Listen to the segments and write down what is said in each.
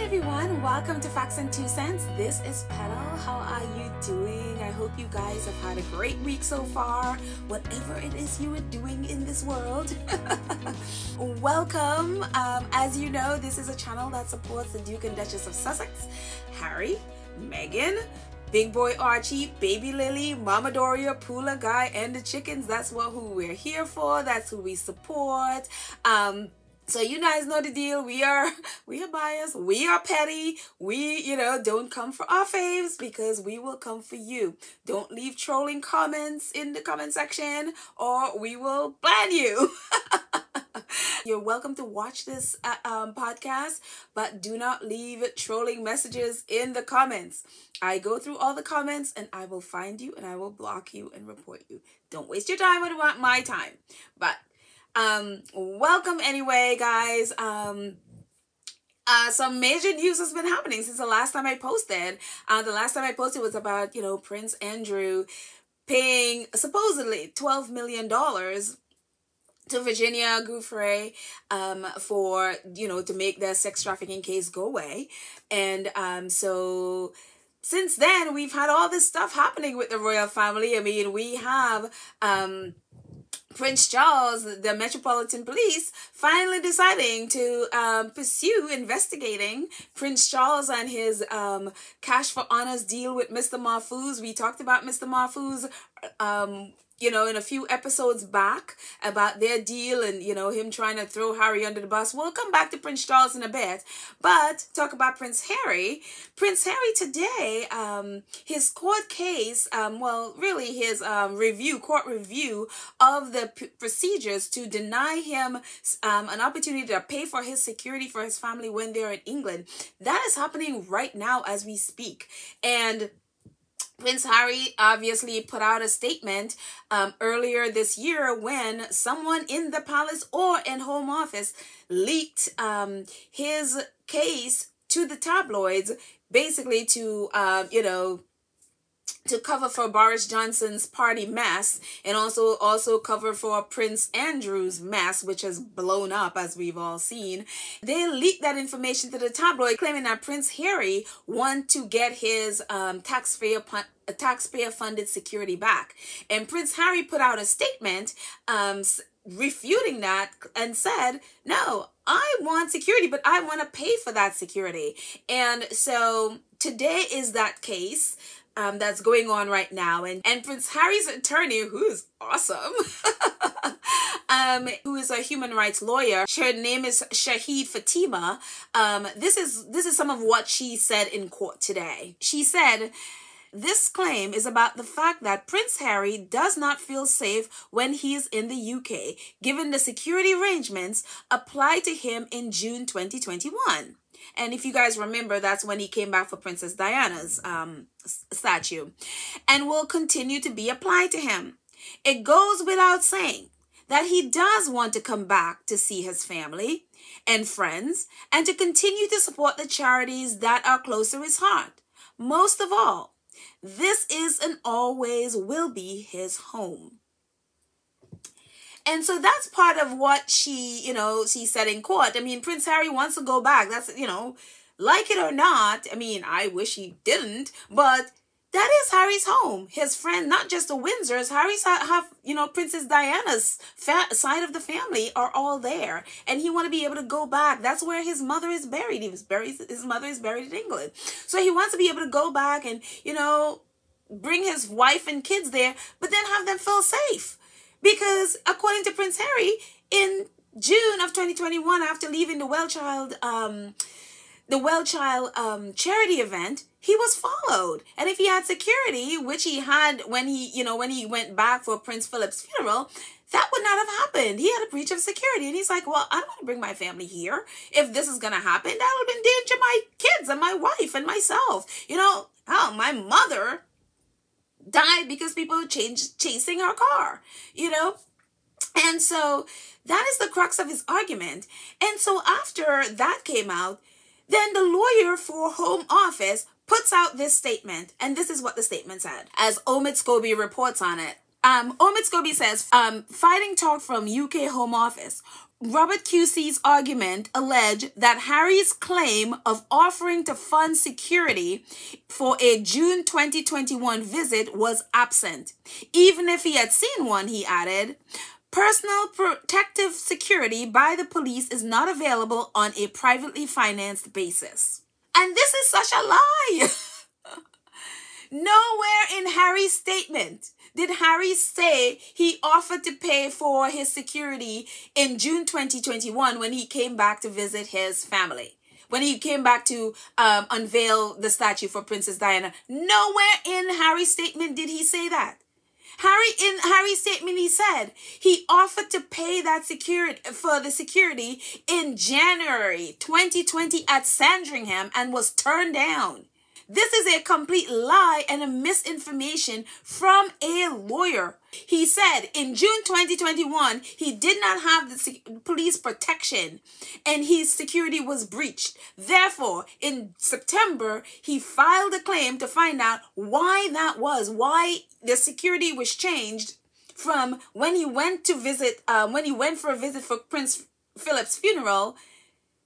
everyone, welcome to Facts and Two Cents. This is Petal. How are you doing? I hope you guys have had a great week so far, whatever it is you are doing in this world. Welcome. As you know, this is a channel that supports the Duke and Duchess of Sussex, Harry, Meghan, Big Boy Archie, Baby Lily, Mama Doria, Poola Guy, and the chickens. That's who we're here for. That's who we support. So you guys know the deal. We are biased. We are petty. We, don't come for our faves because we will come for you. Don't leave trolling comments in the comment section or we will ban you. You're welcome to watch this podcast, but do not leave trolling messages in the comments. I go through all the comments and I will find you and I will block you and report you. Don't waste your time when want my time. But welcome anyway, guys. Some major news has been happening since the last time I posted. The last time I posted was about, Prince Andrew paying supposedly $12 million to Virginia Giuffre for, to make their sex trafficking case go away. And so since then, we've had all this stuff happening with the royal family. I mean, we have Prince Charles, the Metropolitan Police, finally deciding to pursue investigating Prince Charles and his cash for honors deal with Mr. Mahfouz. We talked about Mr. Mahfouz, in a few episodes back about their deal and, him trying to throw Harry under the bus. We'll come back to Prince Charles in a bit, but talk about Prince Harry. Prince Harry today, his court case, his court review of the procedures to deny him an opportunity to pay for his security for his family when they're in England. That is happening right now as we speak. And Prince Harry obviously put out a statement earlier this year when someone in the palace or in Home Office leaked his case to the tabloids, basically to, to cover for Boris Johnson's party mess and also cover for Prince Andrew's mess, which has blown up as we've all seen. They leaked that information to the tabloid, claiming that Prince Harry wanted to get his taxpayer funded security back. And Prince Harry put out a statement refuting that and said, no, I want security, but I want to pay for that security. And so today is that case that's going on right now. And Prince Harry's attorney, who is awesome, who is a human rights lawyer, her name is Shahid Fatima. This is some of what she said in court today. She said, this claim is about the fact that Prince Harry does not feel safe when he is in the UK, given the security arrangements applied to him in June 2021. And if you guys remember, that's when he came back for Princess Diana's statue, and will continue to be applied to him. It goes without saying that he does want to come back to see his family and friends and to continue to support the charities that are close to his heart. Most of all, this is and always will be his home. And so that's part of what she said in court. I mean, Prince Harry wants to go back. That's, like it or not. I mean, I wish he didn't, but that is Harry's home. His friend, not just the Windsors, Harry's Princess Diana's side of the family are all there. And he want to be able to go back. That's where his mother is buried. His mother is buried in England. So he wants to be able to go back and, bring his wife and kids there, but then have them feel safe. Because according to Prince Harry, in June of 2021, after leaving the Well Child charity event, he was followed. And if he had security, which he had when he went back for Prince Philip's funeral, that would not have happened. He had a breach of security. And he's like, well, I don't want to bring my family here. If this is going to happen, that would endanger my kids and my wife and myself. My mother died because people were chasing her car, And so that is the crux of his argument. And so after that came out, then the lawyer for Home Office puts out this statement. And this is what the statement said, as Omid Scobie reports on it. Omid Scobie says, fighting talk from UK Home Office. Robert QC's argument alleged that Harry's claim of offering to fund security for a June 2021 visit was absent. Even if he had seen one, he added, personal protective security by the police is not available on a privately financed basis. And this is such a lie. Nowhere in Harry's statement did Harry say he offered to pay for his security in June 2021 when he came back to visit his family. When he came back to unveil the statue for Princess Diana. Nowhere in Harry's statement did he say that. In Harry's statement, he said he offered to pay that security in January 2020 at Sandringham and was turned down. This is a complete lie and a misinformation from a lawyer. He said in June 2021, he did not have the police protection and his security was breached. Therefore, in September, he filed a claim to find out why that was, why the security was changed from when he went for a visit for Prince Philip's funeral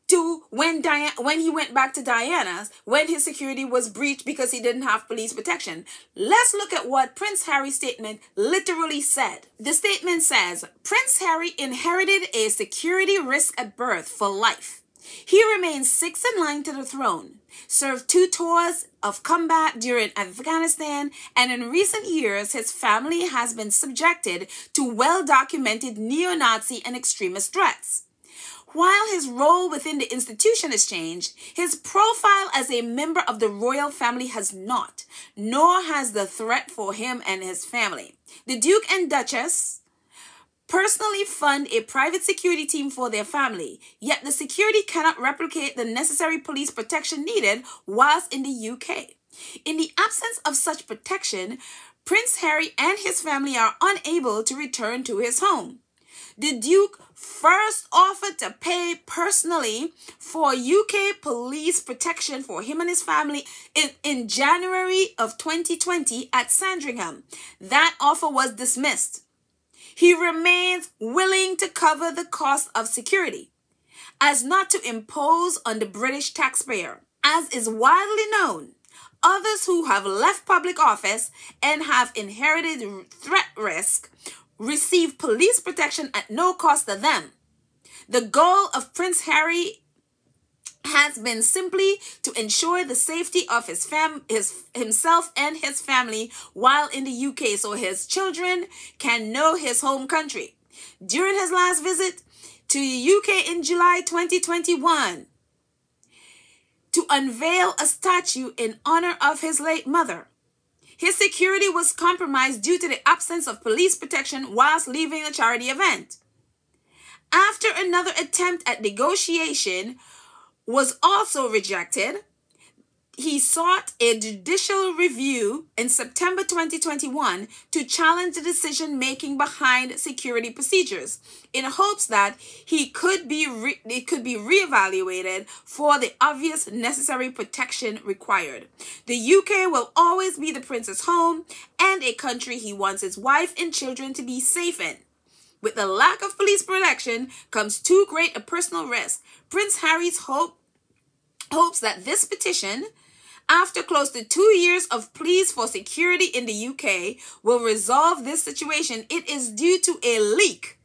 to when he went back to Diana's, when his security was breached because he didn't have police protection. Let's look at what Prince Harry's statement literally said. The statement says, Prince Harry inherited a security risk at birth for life. He remains sixth in line to the throne, served 2 tours of combat during Afghanistan, and in recent years, his family has been subjected to well-documented neo-Nazi and extremist threats. While his role within the institution has changed, his profile as a member of the royal family has not, nor has the threat for him and his family. The Duke and Duchess personally fund a private security team for their family, yet the security cannot replicate the necessary police protection needed whilst in the UK. In the absence of such protection, Prince Harry and his family are unable to return to his home. The Duke first offered to pay personally for UK police protection for him and his family in January of 2020 at Sandringham. That offer was dismissed. He remains willing to cover the cost of security, as not to impose on the British taxpayer. As is widely known, others who have left public office and have inherited threat risk receive police protection at no cost to them. The goal of Prince Harry has been simply to ensure the safety of himself and his family while in the UK so his children can know his home country. During his last visit to the UK in July 2021, to unveil a statue in honor of his late mother, his security was compromised due to the absence of police protection whilst leaving a charity event. After another attempt at negotiation was also rejected, he sought a judicial review in September 2021 to challenge the decision-making behind security procedures in hopes that it could be reevaluated for the obvious necessary protection required. The UK will always be the prince's home and a country he wants his wife and children to be safe in. With the lack of police protection comes too great a personal risk. Prince Harry's hopes that this petition, after close to 2 years of pleas for security in the UK, will resolve this situation. It is due to a leak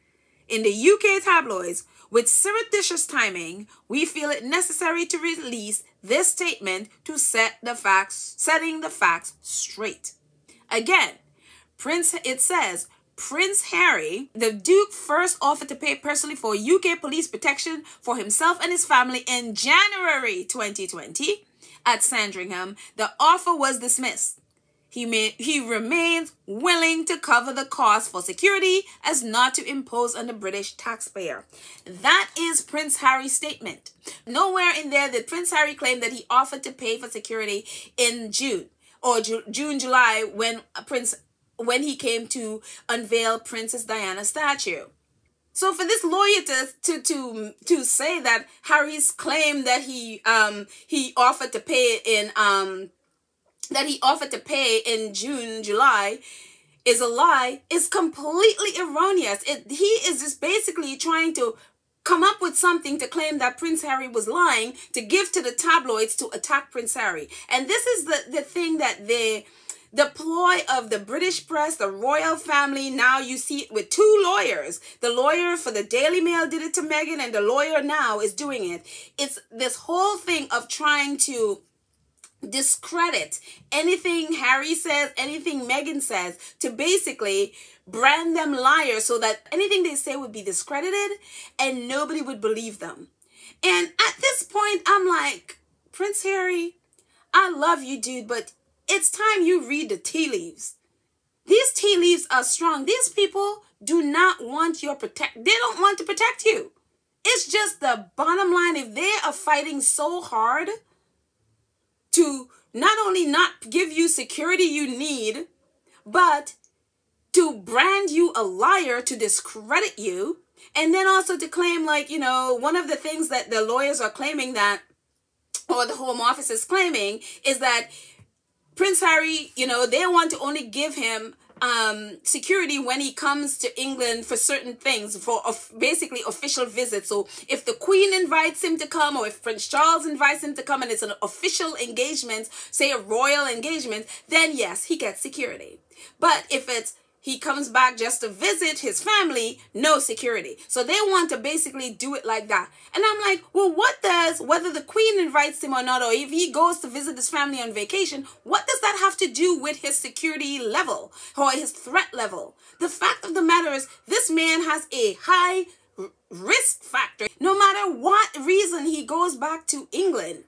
in the UK tabloids. With surreptitious timing, we feel it necessary to release this statement to setting the facts straight. Again, it says, Prince Harry, the Duke, first offered to pay personally for UK police protection for himself and his family in January 2020 at Sandringham. The offer was dismissed. He remains willing to cover the cost for security as not to impose on the British taxpayer. That is Prince Harry's statement. Nowhere in there did Prince Harry claim that he offered to pay for security in June or July when he came to unveil Princess Diana's statue. So for this lawyer to say that Harry's claim that he offered to pay in June, July, is a lie is completely erroneous. He is just basically trying to come up with something to claim that Prince Harry was lying to give to the tabloids to attack Prince Harry. And this is the thing that the ploy of the British press, the royal family. Now you see it with two lawyers. The lawyer for the Daily Mail did it to Meghan, and the lawyer now is doing it. It's this whole thing of trying to discredit anything Harry says, anything Meghan says, to basically brand them liars so that anything they say would be discredited and nobody would believe them. And at this point, I'm like, Prince Harry, I love you, dude, but it's time you read the tea leaves. These tea leaves are strong. These people do not want your they don't want to protect you. It's just the bottom line. If they are fighting so hard to not only not give you security you need, but to brand you a liar, to discredit you, and then also to claim, like, you know, one of the things that the lawyers are claiming that, or the Home Office is claiming, is that Prince Harry, you know, they want to only give him security when he comes to England for certain things, for basically official visits. So if the Queen invites him to come, or if Prince Charles invites him to come and it's an official engagement, say a royal engagement, then yes, he gets security. But if it's he comes back just to visit his family, no security. So they want to basically do it like that. And I'm like, well, what does, whether the Queen invites him or not, or if he goes to visit his family on vacation, what does that have to do with his security level or his threat level? The fact of the matter is, this man has a high risk factor, no matter what reason he goes back to England.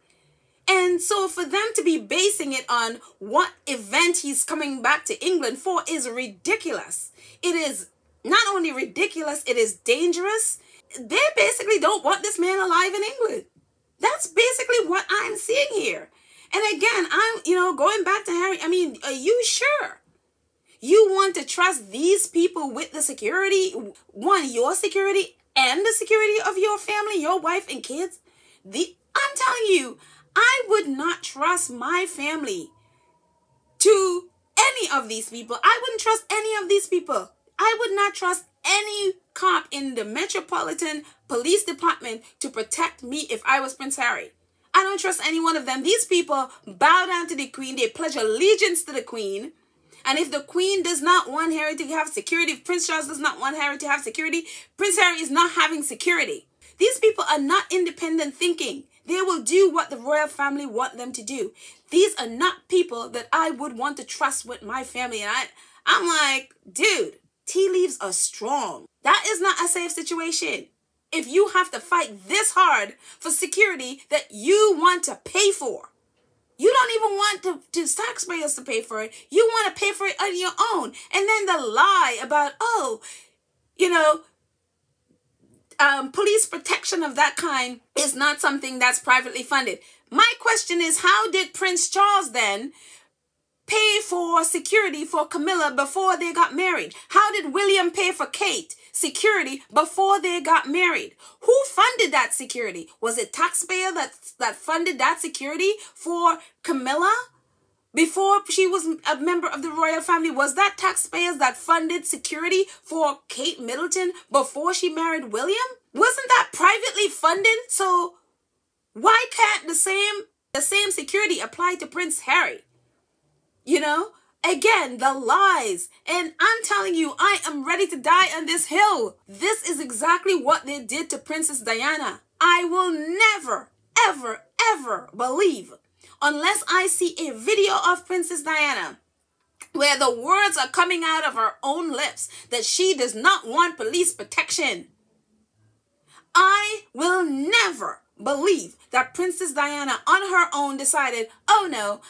And so for them to be basing it on what event he's coming back to England for is ridiculous. It is not only ridiculous, it is dangerous. They basically don't want this man alive in England. That's basically what I'm seeing here. And again, I'm, you know, going back to Harry, I mean, are you sure you want to trust these people with the security? One, your security and the security of your family, your wife and kids? I'm telling you, I would not trust my family to any of these people. I wouldn't trust any of these people. I would not trust any cop in the Metropolitan Police Department to protect me if I was Prince Harry. I don't trust any one of them. These people bow down to the Queen. They pledge allegiance to the Queen. And if the Queen does not want Harry to have security, if Prince Charles does not want Harry to have security, Prince Harry is not having security. These people are not independent thinking. They will do what the royal family want them to do. These are not people that I would want to trust with my family. And I'm like, dude, tea leaves are strong. That is not a safe situation. If you have to fight this hard for security that you want to pay for, you don't even want the taxpayers to pay for it. You want to pay for it on your own. And then the lie about, oh, you know, police protection of that kind is not something that's privately funded. My question is, how did Prince Charles then pay for security for Camilla before they got married? How did William pay for Kate security before they got married? Who funded that security? Was it taxpayer that funded that security for Camilla before she was a member of the royal family? Was that taxpayers that funded security for Kate Middleton before she married William? Wasn't that privately funded? So why can't the same security apply to Prince Harry? You know, again, the lies. And I'm telling you, I am ready to die on this hill. This is exactly what they did to Princess Diana. I will never, ever, ever believe, unless I see a video of Princess Diana where the words are coming out of her own lips that she does not want police protection. I will never believe that Princess Diana on her own decided, oh no,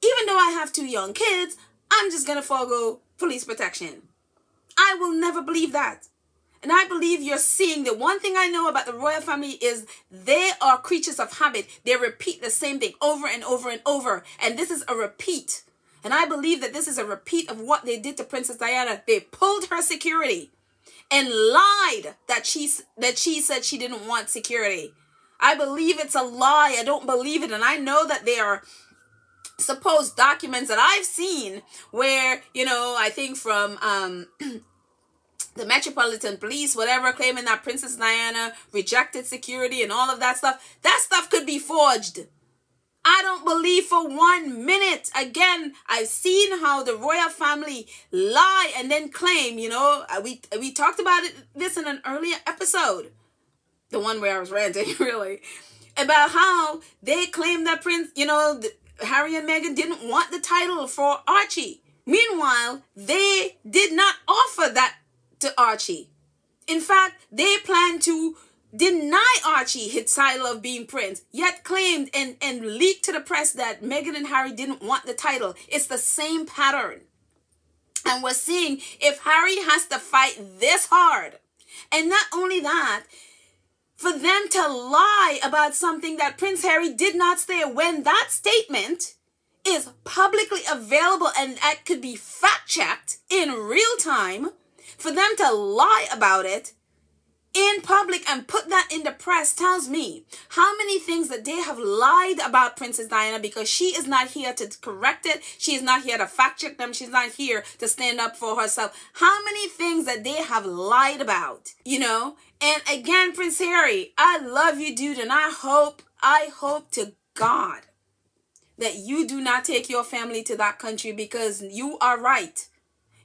even though I have 2 young kids, I'm just going to forego police protection. I will never believe that. And I believe you're seeing, the one thing I know about the royal family is they are creatures of habit. They repeat the same thing over and over and over. And this is a repeat. And I believe that this is a repeat of what they did to Princess Diana. They pulled her security and lied that she said she didn't want security. I believe it's a lie. I don't believe it. And I know that they are supposed documents that I've seen where, you know, I think from the Metropolitan Police, whatever, claiming that Princess Diana rejected security and all of that stuff could be forged. I don't believe for 1 minute. Again, I've seen how the royal family lie and then claim, you know, we talked about this in an earlier episode. The one where I was ranting, really. About how they claim that Harry and Meghan didn't want the title for Archie. Meanwhile, they did not offer that to Archie. In fact, they planned to deny Archie his title of being prince, yet claimed and leaked to the press that Meghan and Harry didn't want the title. It's the same pattern. And we're seeing if Harry has to fight this hard. And not only that, for them to lie about something that Prince Harry did not say when that statement is publicly available and that could be fact-checked in real time, for them to lie about it in public and put that in the press tells me how many things that they have lied about Princess Diana, because she is not here to correct it. She is not here to fact check them. She's not here to stand up for herself. How many things that they have lied about, you know? And again, Prince Harry, I love you, dude. And I hope to God that you do not take your family to that country, because you are right.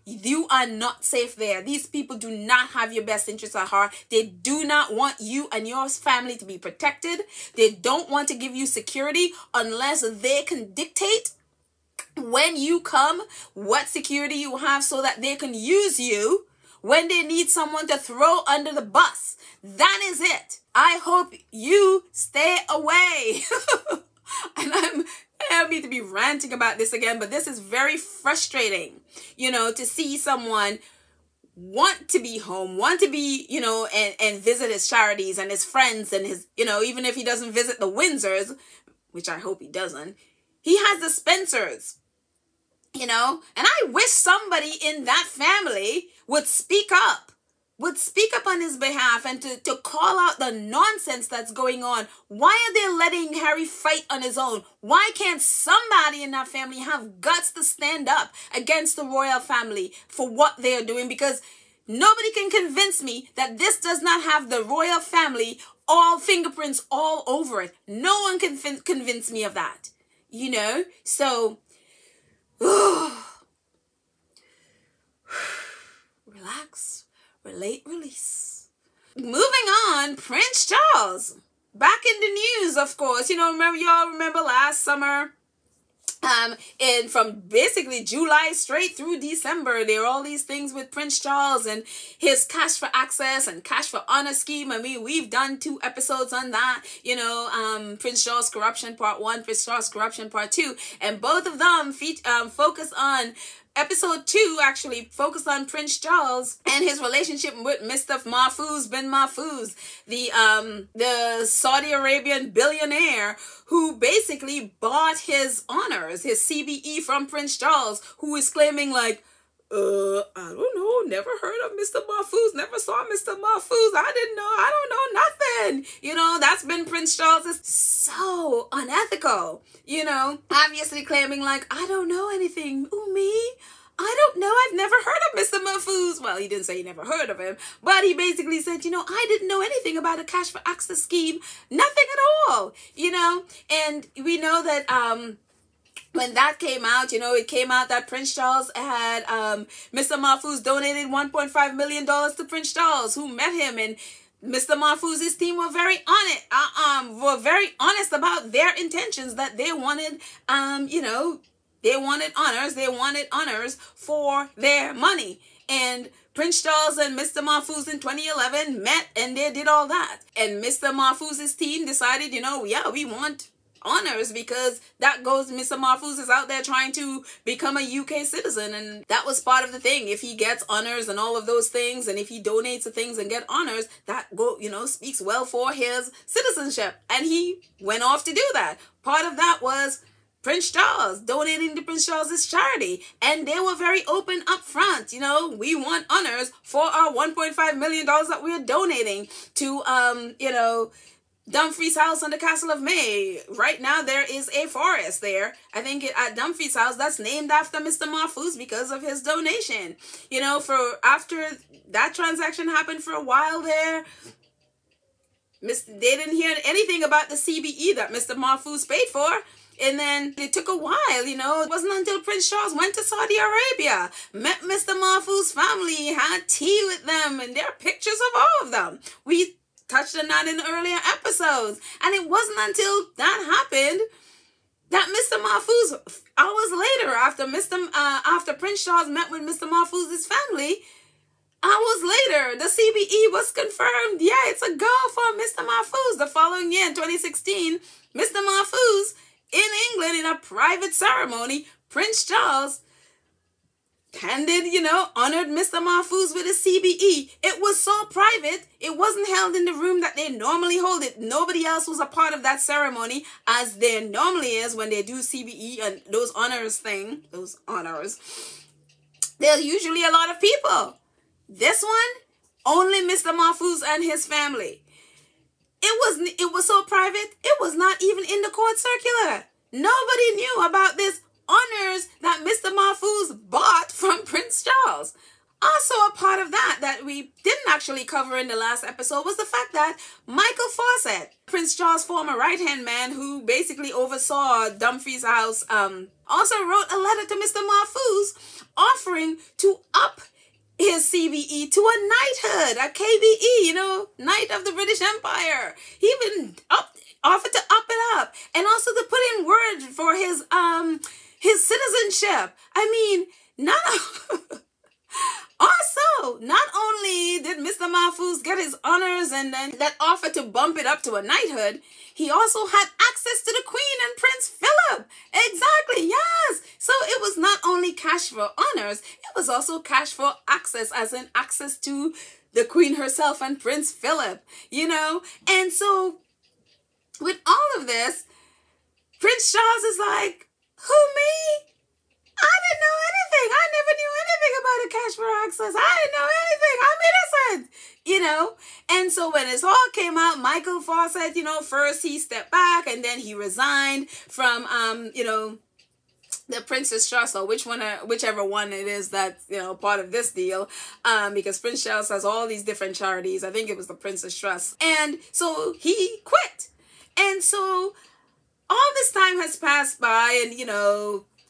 You are not safe there. These people do not have your best interests at heart. They do not want you and your family to be protected. They don't want to give you security unless they can dictate when you come what security you have, so that they can use you when they need someone to throw under the bus. That is it. I hope you stay away. And I don't mean to be ranting about this again, but this is very frustrating, you know, to see someone want to be home, want to be, you know, and visit his charities and his friends and his, you know, even if he doesn't visit the Windsors, which I hope he doesn't, he has the Spencers, you know, and I wish somebody in that family would speak up on his behalf and to call out the nonsense that's going on. Why are they letting Harry fight on his own? Why can't somebody in that family have guts to stand up against the royal family for what they're doing? Because nobody can convince me that this does not have the royal family all fingerprints all over it. No one can convince me of that, you know? So, relax. Relate, release. Moving on, Prince Charles. Back in the news, of course. You know, y'all remember last summer, and from basically July straight through December, there were all these things with Prince Charles and his cash for access and cash for honor scheme. I mean, we've done 2 episodes on that, you know, Prince Charles corruption part 1, Prince Charles corruption part 2, and both of them focus on Episode 2 actually focused on Prince Charles and his relationship with Mr. Mahfouz bin Mahfouz, the Saudi Arabian billionaire who basically bought his honors, his CBE from Prince Charles, who is claiming like, I don't know, never heard of Mr. Mahfouz, never saw Mr. Mahfouz, I don't know nothing. You know, that's been Prince Charles. Is so unethical, you know, obviously claiming like, I don't know anything. Ooh, me? I don't know. I've never heard of Mr. Mahfouz. Well, he didn't say he never heard of him, but he basically said, you know, I didn't know anything about a cash for access scheme. Nothing at all, you know, and we know that, when that came out, you know, it came out that Prince Charles had, Mr. Mahfouz donated $1.5 million to Prince Charles, who met him, and Mr. Mahfouz's team were very honest about their intentions, that they wanted, you know, they wanted honors for their money. And Prince Charles and Mr. Mahfouz in 2011 met and they did all that. And Mr. Mahfouz's team decided, you know, yeah, we want honors, because that goes, Mr. Mahfouz is out there trying to become a UK citizen, and that was part of the thing. If he gets honors and all of those things, and if he donates to things and get honors, that speaks well for his citizenship, and he went off to do that. Part of that was Prince Charles donating to Prince Charles's charity, and they were very open up front. You know, we want honors for our $1.5 million that we are donating to, you know, Dumfries house on the Castle of May. Right now there is a forest there. I think at Dumfries house that's named after Mr. Mahfouz because of his donation. You know, for after that transaction happened for a while there, they didn't hear anything about the CBE that Mr. Mahfouz paid for. And then it took a while, you know. It wasn't until Prince Charles went to Saudi Arabia, met Mr. Mahfouz's family, had tea with them, and there are pictures of all of them. We touched on that in earlier episodes. And it wasn't until that happened that Mr. Mahfouz, hours later, after Prince Charles met with Mr. Mahfouz's family, hours later, the CBE was confirmed. Yeah, it's a go for Mr. Mahfouz. The following year, in 2016, Mr. Mahfouz, in England, in a private ceremony, Prince Charles honored Mr. Mahfouz with a CBE. It was so private, it wasn't held in the room that they normally hold it. Nobody else was a part of that ceremony, as there normally is when they do CBE and those honors. There's usually a lot of people. This one, only Mr. Mahfouz and his family. It was so private, it was not even in the court circular. Nobody knew about this honors that Mr. Mahfouz bought from Prince Charles. Also a part of that we didn't actually cover in the last episode was the fact that Michael Fawcett, Prince Charles' former right-hand man who basically oversaw Dumfries House, also wrote a letter to Mr. Mahfouz offering to up his CBE to a knighthood, a KBE, Knight of the British Empire. He even offered to up it up and also to put in word for his citizenship. I mean, also, not only did Mr. Mahfouz get his honors and then that offer to bump it up to a knighthood, he also had access to the Queen and Prince Philip. Exactly, yes. So it was not only cash for honors, it was also cash for access, as in access to the Queen herself and Prince Philip, And so with all of this, Prince Charles is like, who, me? I didn't know anything. I never knew anything about a cash for access. I didn't know anything. I'm innocent, And so when this all came out, Michael Fawcett, first he stepped back and then he resigned from, the Princess Trust, or whichever one it is that's, part of this deal, because Prince Charles has all these different charities. I think it was the Princess Trust. And so he quit. And so all this time has passed by and,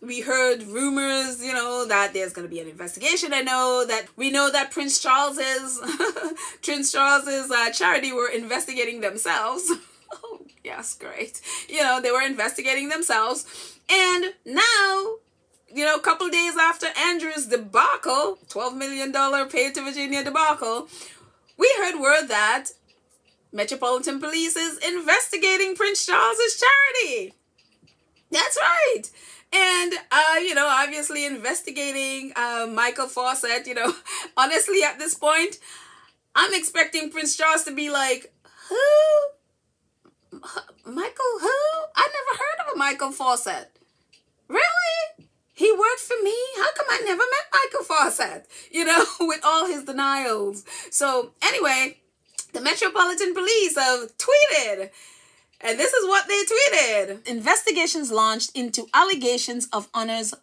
we heard rumors, that there's going to be an investigation. We know that Prince Charles's charity were investigating themselves. Oh, yes, great. They were investigating themselves. And now, a couple days after Andrew's debacle, $12 million paid to Virginia debacle, we heard word that Metropolitan Police is investigating Prince Charles's charity. That's right. And, obviously investigating Michael Fawcett, honestly, at this point, I'm expecting Prince Charles to be like, who? Michael who? I never heard of a Michael Fawcett. Really? He worked for me? How come I never met Michael Fawcett? With all his denials. So, anyway, the Metropolitan Police have tweeted. And this is what they tweeted. Investigations launched into allegations of honors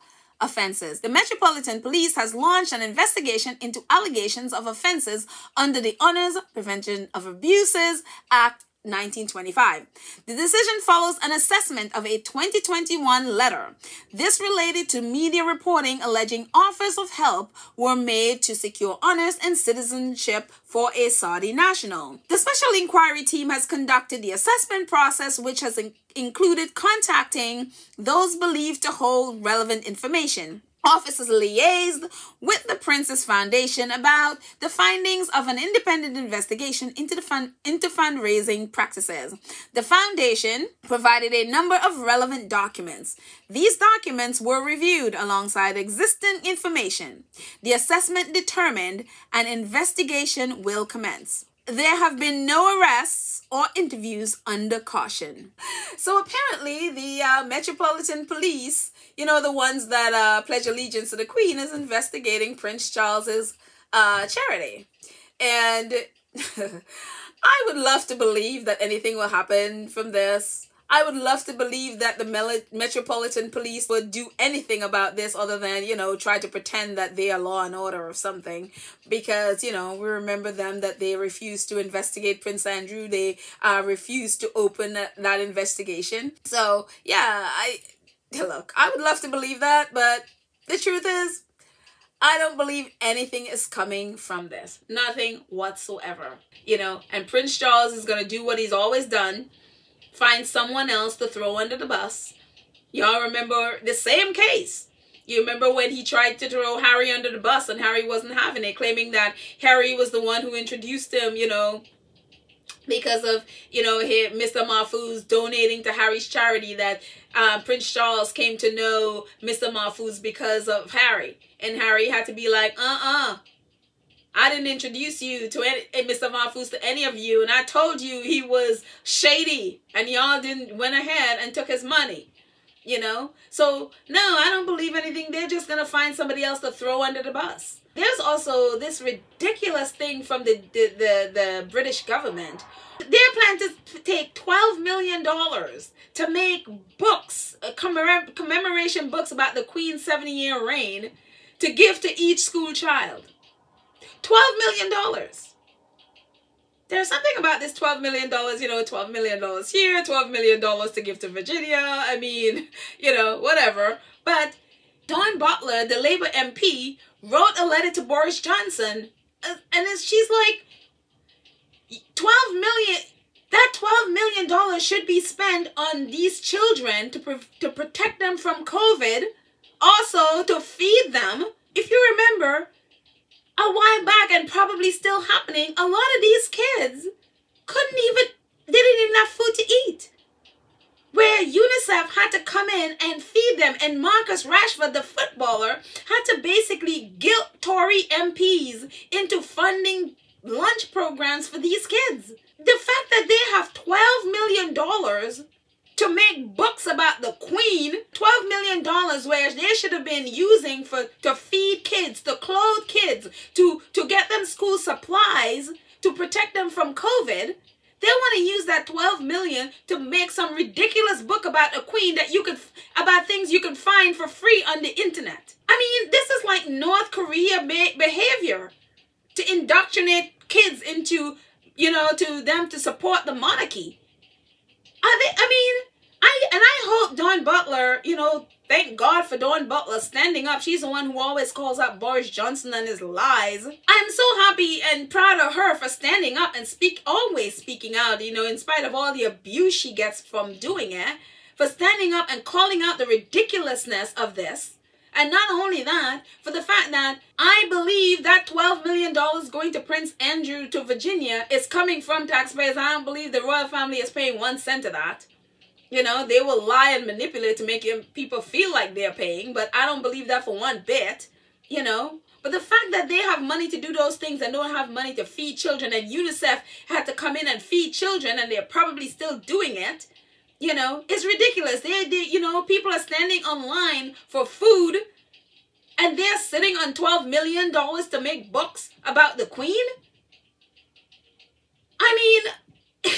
offenses. The Metropolitan Police has launched an investigation into allegations of offenses under the Honors Prevention of Abuses Act 1925. The decision follows an assessment of a 2021 letter. This related to media reporting alleging offers of help were made to secure honors and citizenship for a Saudi national. The Special Inquiry Team has conducted the assessment process, which has included contacting those believed to hold relevant information. Officers liaised with the Princess Foundation about the findings of an independent investigation into fundraising practices. The foundation provided a number of relevant documents. These documents were reviewed alongside existing information. The assessment determined an investigation will commence. There have been no arrests or interviews under caution. So apparently the Metropolitan Police, the ones that pledge allegiance to the Queen, is investigating Prince Charles's charity. And I would love to believe that anything will happen from this. I would love to believe that the Metropolitan Police would do anything about this other than, you know, try to pretend that they are law and order or something. Because, you know, we remember them that they refused to investigate Prince Andrew. They refused to open that investigation. So, yeah, look, I would love to believe that, but the truth is, I don't believe anything is coming from this. Nothing whatsoever. You know, and Prince Charles is going to do what he's always done. Find someone else to throw under the bus. Y'all remember the same case. You remember when he tried to throw Harry under the bus and Harry wasn't having it, claiming that Harry was the one who introduced him, you know, because of, you know, Mr. Mahfouz donating to Harry's charity, that Prince Charles came to know Mr. Mahfouz because of Harry. And Harry had to be like, I didn't introduce you to Mr. Mahfouz to any of you, and I told you he was shady, and y'all went ahead and took his money, you know? So, no, I don't believe anything. They're just going to find somebody else to throw under the bus. There's also this ridiculous thing from the British government. They're planning to take $12 million to make books, commemoration books about the Queen's 70-year reign to give to each school child. $12 million. There's something about this $12 million, you know, $12 million here, $12 million to give to Virginia. I mean, you know, whatever. But Dawn Butler, the Labour MP, wrote a letter to Boris Johnson, and she's like, $12 million, that $12 million should be spent on these children to protect them from COVID, also to feed them. If you remember, a while back, and probably still happening, a lot of these kids didn't even have food to eat. Where UNICEF had to come in and feed them, and Marcus Rashford, the footballer, had to basically guilt Tory MPs into funding lunch programs for these kids. The fact that they have $12 million to make books about the Queen, $12 million where they should have been using to feed kids, to clothe kids, to get them school supplies, to protect them from COVID. They want to use that $12 million to make some ridiculous book about a queen about things you can find for free on the internet. I mean, this is like North Korea behavior, to indoctrinate kids into, you know, to them to support the monarchy. I hope Dawn Butler, you know, thank God for Dawn Butler standing up. She's the one who always calls out Boris Johnson and his lies. I'm so happy and proud of her for standing up and always speaking out, you know, in spite of all the abuse she gets from doing it, for standing up and calling out the ridiculousness of this. And not only that, for the fact that I believe that $12 million going to Prince Andrew to Virginia is coming from taxpayers. I don't believe the royal family is paying 1 cent of that. You know, they will lie and manipulate to make people feel like they're paying, but I don't believe that for one bit, you know. But the fact that they have money to do those things and don't have money to feed children, and UNICEF had to come in and feed children, and they're probably still doing it, you know, it's ridiculous. You know, people are standing online for food, and they're sitting on $12 million to make books about the Queen? I mean,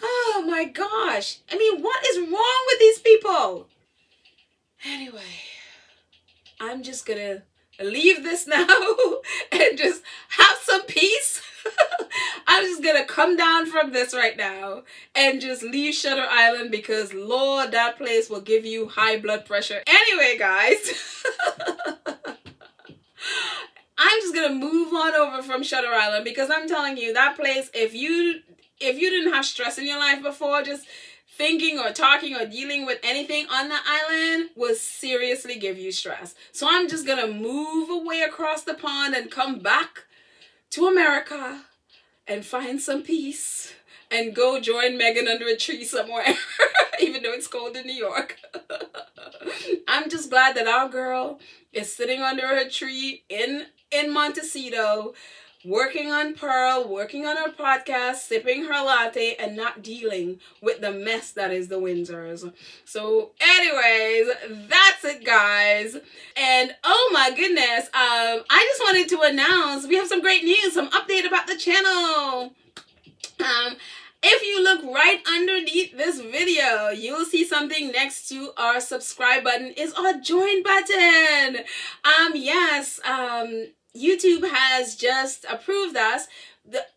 oh my gosh. I mean, what is wrong with these people? Anyway, I'm just gonna leave this now and just have some peace. I'm just gonna come down from this right now and just leave Shutter Island, because Lord, that place will give you high blood pressure. Anyway, guys, I'm just gonna move on over from Shutter Island, because I'm telling you, that place, if you didn't have stress in your life before, just thinking or talking or dealing with anything on the island will seriously give you stress. So I'm just gonna move away across the pond and come back to America and find some peace and go join Meghan under a tree somewhere, even though it's cold in New York. I'm just glad that our girl is sitting under her tree in Montecito, working on Pearl, working on her podcast, sipping her latte, and not dealing with the mess that is the Windsors. So anyways, that's it, guys. And oh my goodness, I just wanted to announce we have some great news, some update about the channel. If you look right underneath this video, you'll see something next to our subscribe button is our join button. YouTube has just approved us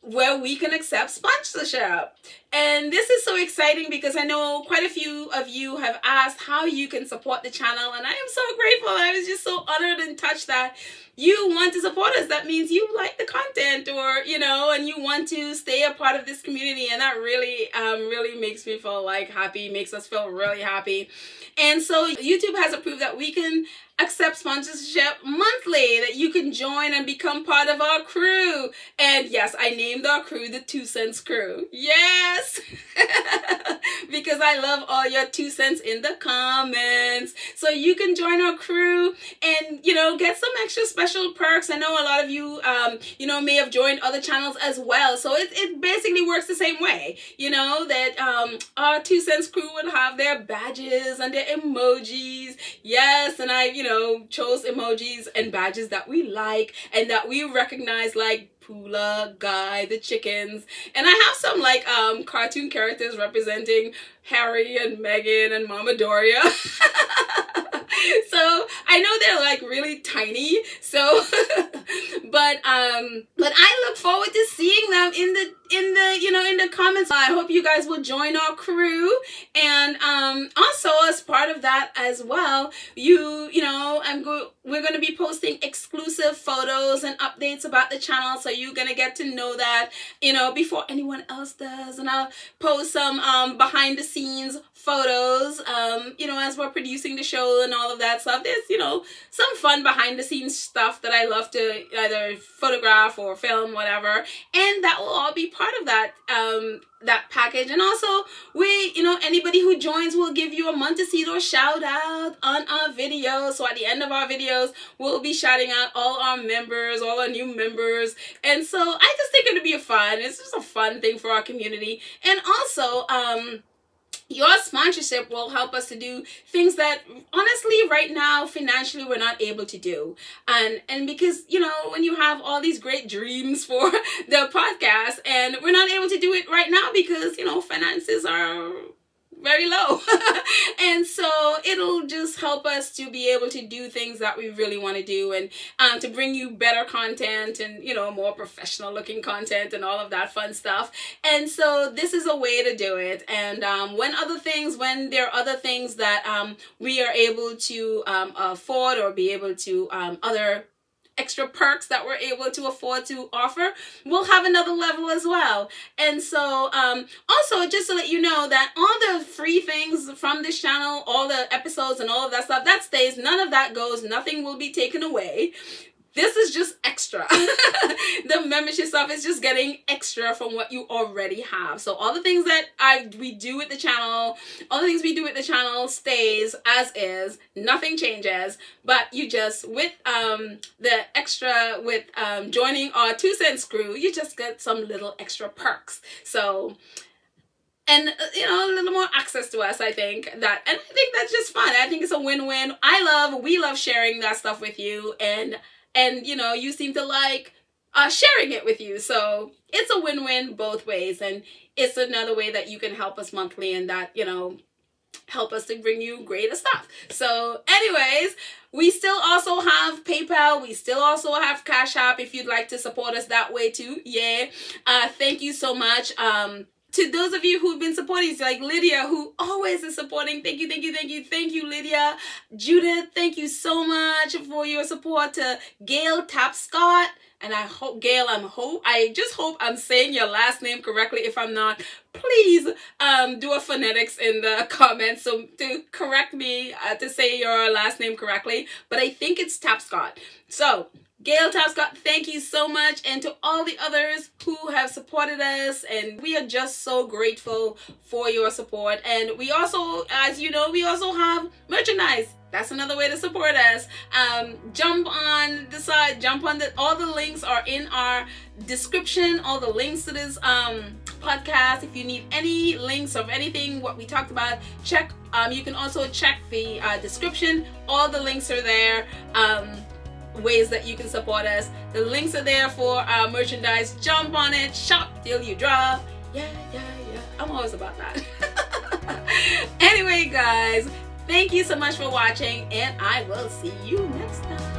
where we can accept sponsorship. And this is so exciting because I know quite a few of you have asked how you can support the channel, and I am so grateful. I was just so honored and touched that you want to support us. That means you like the content, or and you want to stay a part of this community, and that really really makes me feel like happy, makes us feel really happy. And so YouTube has approved that we can accept sponsorship monthly, that you can join and become part of our crew. And yes, I named our crew the 2 Cents Crew. Yes! Because I love all your 2 cents in the comments. So you can join our crew and, get some extra special perks. I know a lot of you, may have joined other channels as well. So it basically works the same way, that our 2 Cents Crew would have their badges and their emojis. Yes, and I, chose emojis and badges that we like and that we recognize, like Poola, Guy, the chickens. And I have some like cartoon characters representing Harry and Meghan and Mama Doria. So I know they're like really tiny, so but I look forward to seeing them in the comments. I hope you guys will join our crew, and also as part of that as well, we're going to be posting exclusive photos and updates about the channel, so you're going to get to know that before anyone else does. And I'll post some behind the scenes photos as we're producing the show and all of that stuff. There's some fun behind the scenes stuff that I love to either photograph or film, whatever, and that will all be part of that that package. And also anybody who joins will give you a Montecito shout out on our videos. So at the end of our videos, we'll be shouting out all our members, all our new members. And so I just think it'll be it's just a fun thing for our community. And also your sponsorship will help us to do things that honestly right now financially we're not able to do. And because when you have all these great dreams for the podcast and we're not able to do it right now because finances are very low. And so it'll just help us to be able to do things that we really want to do, and to bring you better content and more professional looking content and all of that fun stuff. And so this is a way to do it. And when there are other things that we are able to afford, or be able to other extra perks that we're able to afford to offer, we'll have another level as well. And so also just to let you know that all the free things from this channel, all the episodes and all of that stuff, that stays. None of that goes. Nothing will be taken away. This is just extra. The membership stuff is just getting extra from what you already have. So all the things that we do with the channel, stays as is. Nothing changes. But you just, with the extra, with joining our 2 Cents Crew, you just get some little extra perks. So, and a little more access to us, I think that, and I think that's just fun. I think it's a win-win. We love sharing that stuff with you, and you seem to like sharing it with you. So it's a win-win both ways. And it's another way that you can help us monthly, and that, help us to bring you greater stuff. So anyways, we still also have PayPal. We still also have Cash App if you'd like to support us that way too. Yeah. Thank you so much. To those of you who've been supporting, like Lydia, who always is supporting, thank you, thank you, thank you, thank you, Lydia. Judith, thank you so much for your support. To Gail Tapscott, and I hope, Gail, I just hope I'm saying your last name correctly. If I'm not, please do a phonetics in the comments so to correct me to say your last name correctly. But I think it's Tapscott. So Gail Tapscott, thank you so much, and to all the others who have supported us, and we are just so grateful for your support. And we also, as you know, we also have merchandise. That's another way to support us. Jump on the side, all the links are in our description, all the links to this podcast. If you need any links of anything, what we talked about, check. You can also check the description. All the links are there. Ways that you can support us. The links are there for our merchandise. Jump on it, shop till you drop, Yeah. I'm always about that. Anyway, guys, thank you so much for watching, and I will see you next time.